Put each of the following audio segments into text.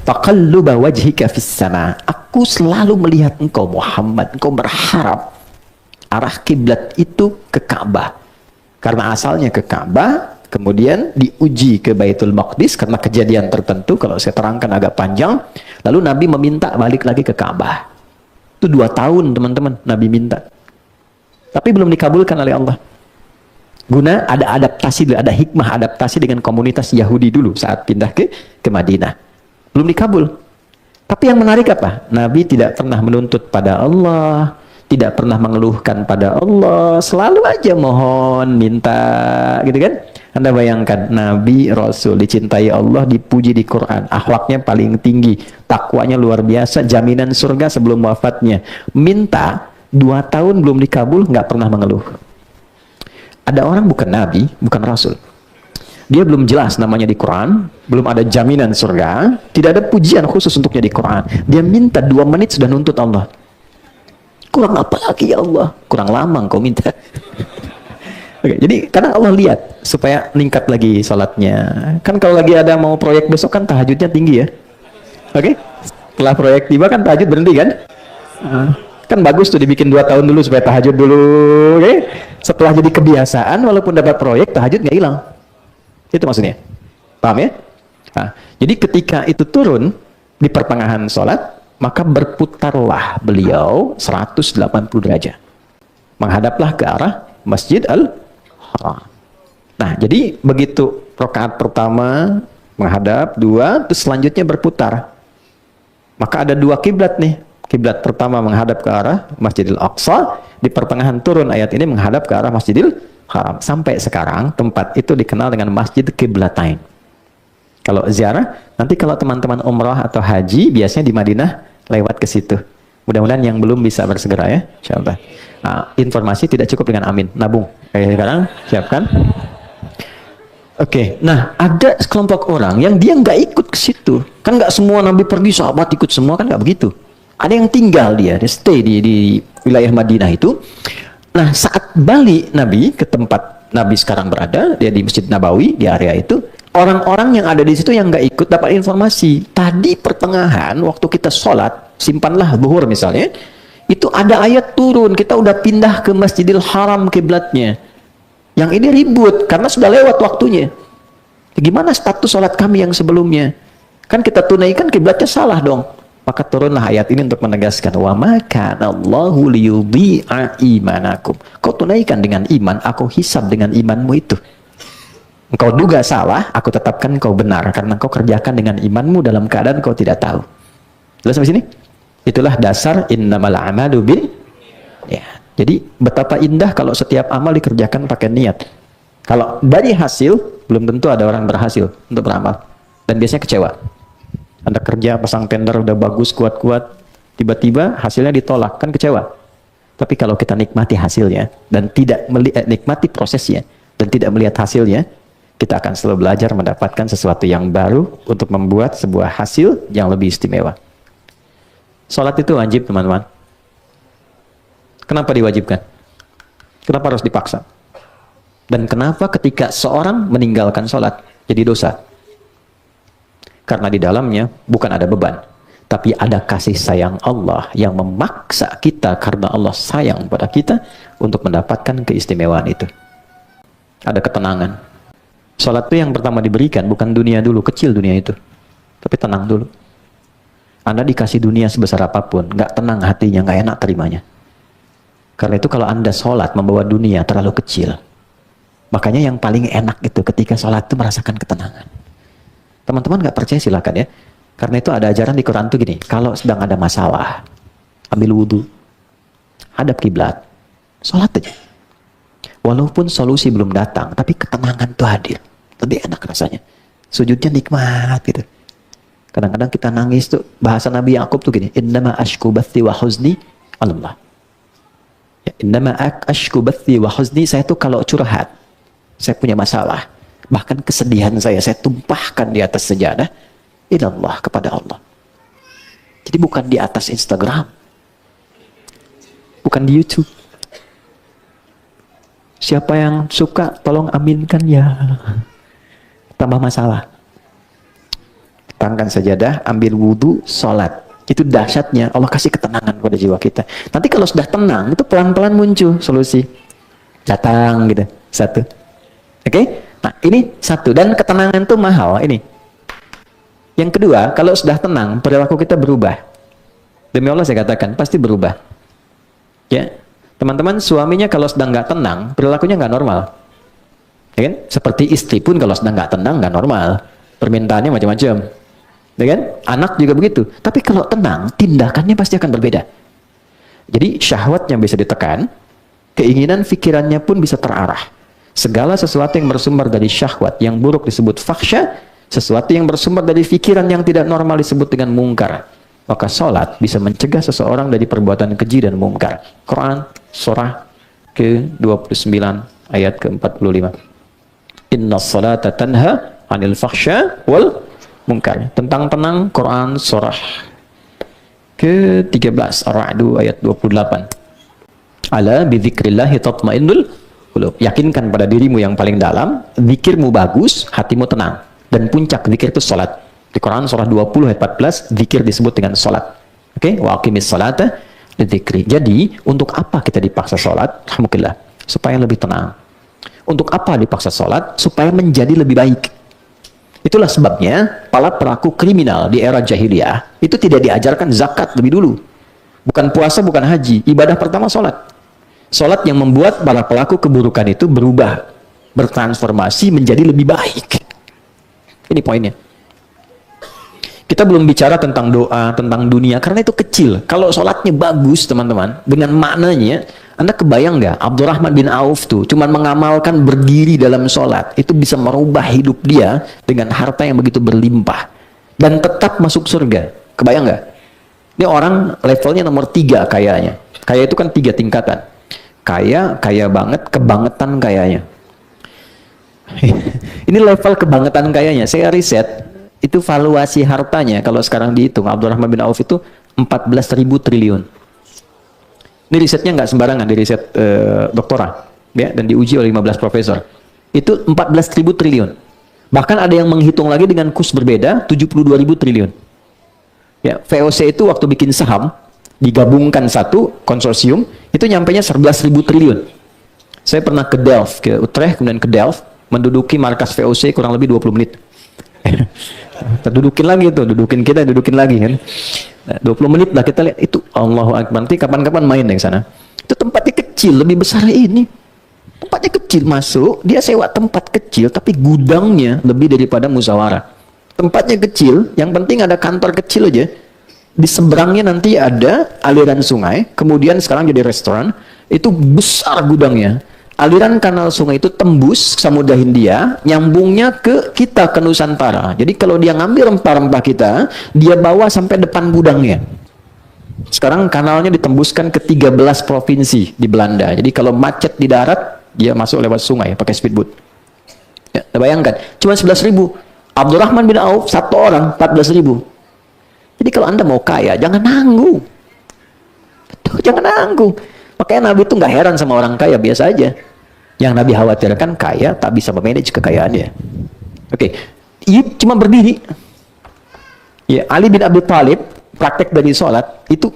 taqalluba wajhika fis sama. Aku selalu melihat engkau Muhammad, engkau berharap arah kiblat itu ke Ka'bah. Karena asalnya ke Ka'bah, kemudian diuji ke Baitul Maqdis karena kejadian tertentu, kalau saya terangkan agak panjang. Lalu Nabi meminta balik lagi ke Ka'bah. Itu 2 tahun teman-teman Nabi minta. Tapi belum dikabulkan oleh Allah. Guna ada adaptasi, ada hikmah adaptasi dengan komunitas Yahudi dulu saat pindah ke Madinah. Belum dikabul. Tapi yang menarik apa? Nabi tidak pernah menuntut pada Allah, tidak pernah mengeluhkan pada Allah, selalu aja mohon, minta, gitu kan? Anda bayangkan, Nabi Rasul dicintai Allah, dipuji di Quran, akhlaknya paling tinggi, takwanya luar biasa, jaminan surga sebelum wafatnya. Minta 2 tahun belum dikabul, nggak pernah mengeluh. Ada orang bukan Nabi, bukan Rasul. Dia belum jelas namanya di Quran, belum ada jaminan surga, tidak ada pujian khusus untuknya di Quran. Dia minta 2 menit sudah nuntut Allah. Kurang apa lagi ya Allah? Kurang lama engkau minta. Oke, jadi karena Allah lihat supaya meningkat lagi sholatnya. Kan kalau lagi ada mau proyek besok kan tahajudnya tinggi ya. Oke, setelah proyek tiba kan tahajud berhenti kan? Kan bagus tuh dibikin 2 tahun dulu supaya tahajud dulu. Oke? Setelah jadi kebiasaan, walaupun dapat proyek, tahajud nggak hilang. Itu maksudnya. Paham ya? Nah, jadi ketika itu turun di pertengahan sholat, maka berputarlah beliau 180 derajat. Menghadaplah ke arah Masjid Al-Haram. Nah, jadi begitu rakaat pertama menghadap, 2, terus selanjutnya berputar. Maka ada 2 kiblat nih. Kiblat pertama menghadap ke arah Masjidil Aqsa, di pertengahan turun ayat ini menghadap ke arah Masjidil Haram. Sampai sekarang tempat itu dikenal dengan Masjid Qiblatain. Kalau ziarah, nanti kalau teman-teman umrah atau haji, biasanya di Madinah lewat ke situ. Mudah-mudahan yang belum bisa bersegera ya, insyaallah. Nah, informasi tidak cukup dengan amin, nabung. Sekarang siapkan. Oke, nah ada sekelompok orang yang dia nggak ikut ke situ. Kan nggak semua Nabi pergi, sahabat ikut semua, kan nggak begitu. Ada yang tinggal dia stay di wilayah Madinah itu. Nah, saat balik Nabi ke tempat Nabi sekarang berada, dia di Masjid Nabawi, di area itu, orang-orang yang ada di situ yang nggak ikut dapat informasi. Tadi pertengahan, waktu kita sholat, simpanlah zuhur misalnya, itu ada ayat turun, kita udah pindah ke Masjidil Haram kiblatnya. Yang ini ribut, karena sudah lewat waktunya. Gimana status sholat kami yang sebelumnya? Kan kita tunaikan kiblatnya salah dong. Maka turunlah ayat ini untuk menegaskan, wa ma kana Allahu liyudhi'a imanakum. Kau tunaikan dengan iman, aku hisab dengan imanmu itu. Engkau duga salah, aku tetapkan kau benar karena kau kerjakan dengan imanmu dalam keadaan kau tidak tahu. Jelas sampai sini? Itulah dasar innamal a'malu bin ya. Jadi betapa indah kalau setiap amal dikerjakan pakai niat. Kalau dari hasil, belum tentu ada orang berhasil untuk beramal. Dan biasanya kecewa. Anda kerja, pasang tender, udah bagus, kuat-kuat, tiba-tiba hasilnya ditolak, kan kecewa. Tapi kalau kita nikmati hasilnya, dan tidak nikmati prosesnya, dan tidak melihat hasilnya, kita akan selalu belajar mendapatkan sesuatu yang baru, untuk membuat sebuah hasil yang lebih istimewa. Sholat itu wajib, teman-teman. Kenapa diwajibkan? Kenapa harus dipaksa? Dan kenapa ketika seorang meninggalkan sholat, jadi dosa? Karena di dalamnya bukan ada beban, tapi ada kasih sayang Allah yang memaksa kita karena Allah sayang pada kita untuk mendapatkan keistimewaan itu. Ada ketenangan. Salat itu yang pertama diberikan bukan dunia dulu, kecil dunia itu, tapi tenang dulu. Anda dikasih dunia sebesar apapun, nggak tenang hatinya, nggak enak terimanya. Karena itu kalau Anda sholat membawa dunia terlalu kecil, makanya yang paling enak itu ketika sholat itu merasakan ketenangan. Teman-teman nggak percaya silakan ya. Karena itu ada ajaran di Quran tuh gini, kalau sedang ada masalah, ambil wudhu, hadap kiblat, sholat aja. Walaupun solusi belum datang, tapi ketenangan tuh hadir. Lebih enak rasanya. Sujudnya nikmat gitu. Kadang-kadang kita nangis tuh, bahasa Nabi Ya'qub tuh gini, innama ashku bathi wa huzni Allah. Ya, innama ashku bathi wa huzni, saya tuh kalau curhat, saya punya masalah, bahkan kesedihan saya tumpahkan di atas sejadah, ilallah, kepada Allah. Jadi bukan di atas Instagram, bukan di YouTube. Siapa yang suka, tolong aminkan ya. Tambah masalah. Tangkan sajadah, ambil wudhu, sholat. Itu dahsyatnya Allah kasih ketenangan pada jiwa kita. Nanti kalau sudah tenang, itu pelan-pelan muncul solusi. Datang gitu, satu. Oke? Nah, ini satu. Dan ketenangan itu mahal, ini. Yang kedua, kalau sudah tenang, perilaku kita berubah. Demi Allah saya katakan, pasti berubah. Ya, teman-teman, suaminya kalau sedang nggak tenang, perilakunya nggak normal. Ya kan? Seperti istri pun kalau sedang nggak tenang, nggak normal. Permintaannya macam-macam. Ya kan? Anak juga begitu. Tapi kalau tenang, tindakannya pasti akan berbeda. Jadi syahwatnya bisa ditekan, keinginan pikirannya pun bisa terarah. Segala sesuatu yang bersumber dari syahwat yang buruk disebut fakhsya, sesuatu yang bersumber dari pikiran yang tidak normal disebut dengan mungkar. Maka sholat bisa mencegah seseorang dari perbuatan keji dan mungkar. Quran surah ke-29 ayat ke-45. Inna sholata tanha anil fakhsya wal mungkar. Tentang tenang, Quran surah ke-13 Ar-Ra'd ayat 28. Ala bidzikrillahi tatmainnul qulub. Yakinkan pada dirimu yang paling dalam, zikirmu bagus, hatimu tenang. Dan puncak zikir itu salat. Di Quran surah 20 ayat 14, zikir disebut dengan salat. Oke, wa aqimis salata lidzikri. Jadi, untuk apa kita dipaksa salat? Alhamdulillah, supaya lebih tenang. Untuk apa dipaksa salat? Supaya menjadi lebih baik. Itulah sebabnya para pelaku kriminal di era jahiliyah itu tidak diajarkan zakat lebih dulu. Bukan puasa, bukan haji. Ibadah pertama salat. Salat yang membuat para pelaku keburukan itu berubah, bertransformasi menjadi lebih baik. Ini poinnya. Kita belum bicara tentang doa, tentang dunia, karena itu kecil. Kalau sholatnya bagus, teman-teman, dengan maknanya, Anda kebayang nggak? Abdurrahman bin Auf tuh cuma mengamalkan berdiri dalam sholat, itu bisa merubah hidup dia dengan harta yang begitu berlimpah dan tetap masuk surga. Kebayang nggak? Ini orang levelnya nomor 3 kayaknya. Kaya itu kan 3 tingkatan. Kaya banget, kebangetan kayanya. Ini level kebangetan kayanya. Saya riset, itu valuasi hartanya kalau sekarang dihitung, Abdurrahman bin Auf itu 14.000 triliun. Ini risetnya nggak sembarangan, di riset doktora, ya, dan diuji oleh 15 profesor. Itu 14.000 triliun. Bahkan ada yang menghitung lagi dengan kurs berbeda, 72.000 triliun. Ya, VOC itu waktu bikin saham, digabungkan satu konsorsium, itu nyampainya 11.000 triliun. Saya pernah ke Delft, ke Utrecht, kemudian ke Delft, menduduki markas VOC kurang lebih 20 menit. Terdudukin lagi tuh, dudukin lagi kan. Nah, 20 menit lah kita lihat itu, Allahu Akbar. Nanti kapan-kapan main yang sana. Itu tempatnya kecil, lebih besar ini. Tempatnya kecil, masuk, dia sewa tempat kecil tapi gudangnya lebih daripada musyawarah. Tempatnya kecil, yang penting ada kantor kecil aja. Di seberangnya nanti ada aliran sungai, kemudian sekarang jadi restoran. Itu besar gudangnya. Aliran kanal sungai itu tembus Samudra Hindia, nyambungnya ke kita, ke Nusantara. Jadi kalau dia ngambil rempah-rempah kita, dia bawa sampai depan gudangnya. Sekarang kanalnya ditembuskan ke 13 provinsi di Belanda. Jadi kalau macet di darat, dia masuk lewat sungai pakai speedboat. Ya, bayangkan, cuma 11.000. Abdurrahman bin Auf satu orang 14.000. Jadi kalau Anda mau kaya, jangan nanggung. Jangan nanggung. Makanya Nabi itu nggak heran sama orang kaya, biasa aja. Yang Nabi khawatirkan kaya tak bisa memanage kekayaannya. Oke, ia cuma berdiri. Ya, Ali bin Abi Thalib praktek dari sholat itu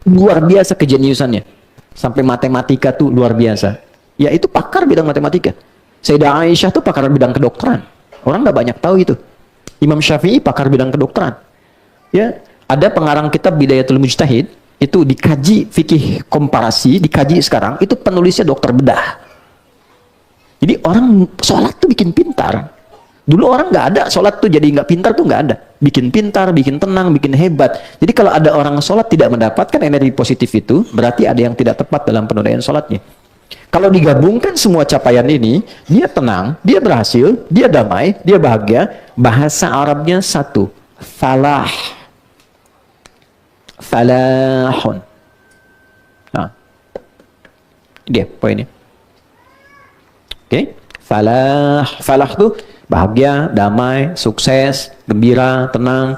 luar biasa kejeniusannya. Sampai matematika tuh luar biasa. Ya, itu pakar bidang matematika. Sayyidah Aisyah tuh pakar bidang kedokteran. Orang nggak banyak tahu itu. Imam Syafi'i pakar bidang kedokteran. Ya, ada pengarang kitab Bidayatul Mujtahid. Itu dikaji fikih komparasi, dikaji sekarang, itu penulisnya dokter bedah. Jadi orang sholat tuh bikin pintar. Dulu orang nggak ada sholat tuh jadi nggak pintar tuh nggak ada. Bikin pintar, bikin tenang, bikin hebat. Jadi kalau ada orang sholat tidak mendapatkan energi positif itu, berarti ada yang tidak tepat dalam penunaian sholatnya. Kalau digabungkan semua capaian ini, dia tenang, dia berhasil, dia damai, dia bahagia. Bahasa Arabnya satu, falah. Falahun. Nah, dia poinnya. Oke, falah tuh bahagia, damai, sukses, gembira, tenang.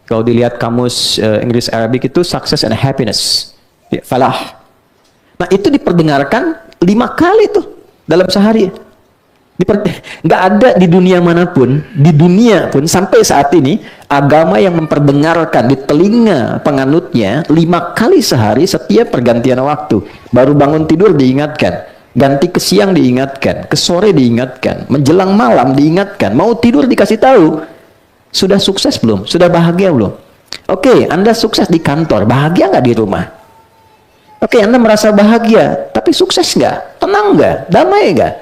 Kalau dilihat kamus Inggris Arabic itu success and happiness. Ya, falah. Nah, itu diperdengarkan 5 kali tuh dalam sehari. Nggak ada di dunia manapun, di dunia pun sampai saat ini agama yang memperdengarkan di telinga penganutnya 5 kali sehari setiap pergantian waktu. Baru bangun tidur diingatkan, ganti ke siang diingatkan, ke sore diingatkan, menjelang malam diingatkan, mau tidur dikasih tahu. Sudah sukses belum? Sudah bahagia belum? Oke, Anda sukses di kantor, bahagia nggak di rumah? Oke, Anda merasa bahagia, tapi sukses nggak? Tenang nggak? Damai nggak?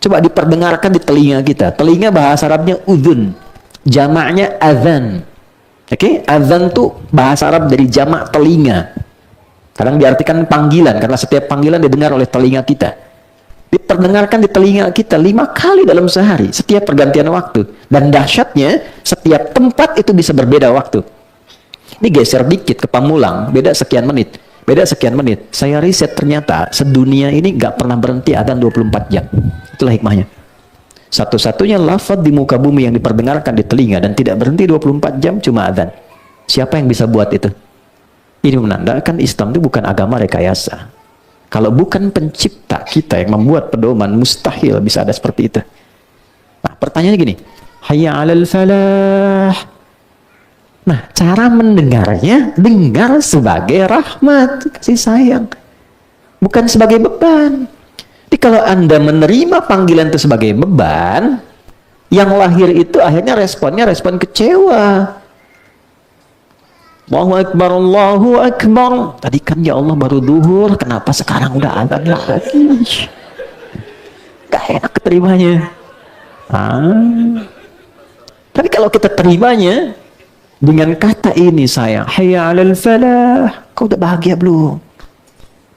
Coba diperdengarkan di telinga kita. Telinga bahasa Arabnya udhun, jamaknya azan. Oke, azan tuh bahasa Arab dari jamak telinga. Kadang diartikan panggilan, karena setiap panggilan didengar oleh telinga kita. Diperdengarkan di telinga kita 5 kali dalam sehari, setiap pergantian waktu. Dan dahsyatnya, setiap tempat itu bisa berbeda waktu. Ini geser dikit ke Pamulang, beda sekian menit. Beda sekian menit. Saya riset ternyata sedunia ini nggak pernah berhenti adzan 24 jam. Itulah hikmahnya. Satu-satunya lafaz di muka bumi yang diperdengarkan di telinga dan tidak berhenti 24 jam cuma adzan. Siapa yang bisa buat itu? Ini menandakan Islam itu bukan agama rekayasa. Kalau bukan pencipta kita yang membuat pedoman, mustahil bisa ada seperti itu. Nah, pertanyaannya gini. Hayya 'alal falah. Nah, cara mendengarnya, dengar sebagai rahmat, kasih sayang. Bukan sebagai beban. Jadi kalau Anda menerima panggilan itu sebagai beban, yang lahir itu akhirnya responnya respon kecewa. Allahu Akbar, Allahu Akbar. Tadi kan ya Allah baru duhur, kenapa sekarang udah adzan lagi? Gak enak keterimanya. Tapi kalau kita terimanya, dengan kata ini sayang, hayya 'alal falah, kau udah bahagia belum?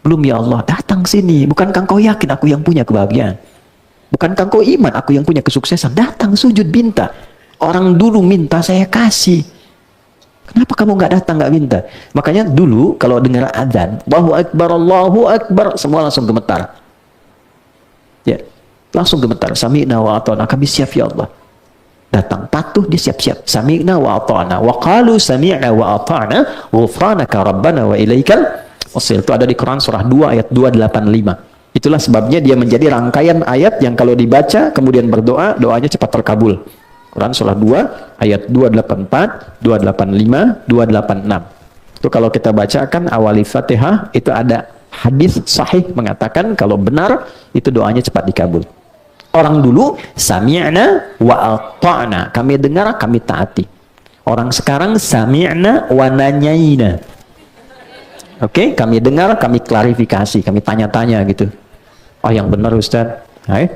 Belum ya Allah, datang sini. Bukankah kau yakin aku yang punya kebahagiaan? Bukankah kau iman aku yang punya kesuksesan? Datang sujud minta. Orang dulu minta saya kasih. Kenapa kamu nggak datang nggak minta? Makanya dulu kalau dengar adzan, Allahu Akbar, semua langsung gemetar. Ya, langsung gemetar. Sami'na wa ata'na, kami siap ya Allah. Datang patuh, dia siap-siap. Sami'na wa ata'na wa qalu sami'na wa ata'na ghufranaka rabbana wa ilaikal masir. Itu ada di Quran surah 2 ayat 285. Itulah sebabnya dia menjadi rangkaian ayat yang kalau dibaca kemudian berdoa, doanya cepat terkabul. Quran surah 2 ayat 284, 285, 286. Itu kalau kita bacakan awali Fatihah, itu ada hadis sahih mengatakan kalau benar itu doanya cepat dikabul. Orang dulu sami'na wa ata'na, kami dengar, kami taati. Orang sekarang sami'na wa nanyaina. Oke, kami dengar, kami klarifikasi, kami tanya-tanya gitu. Oh yang benar Ustaz. Hai.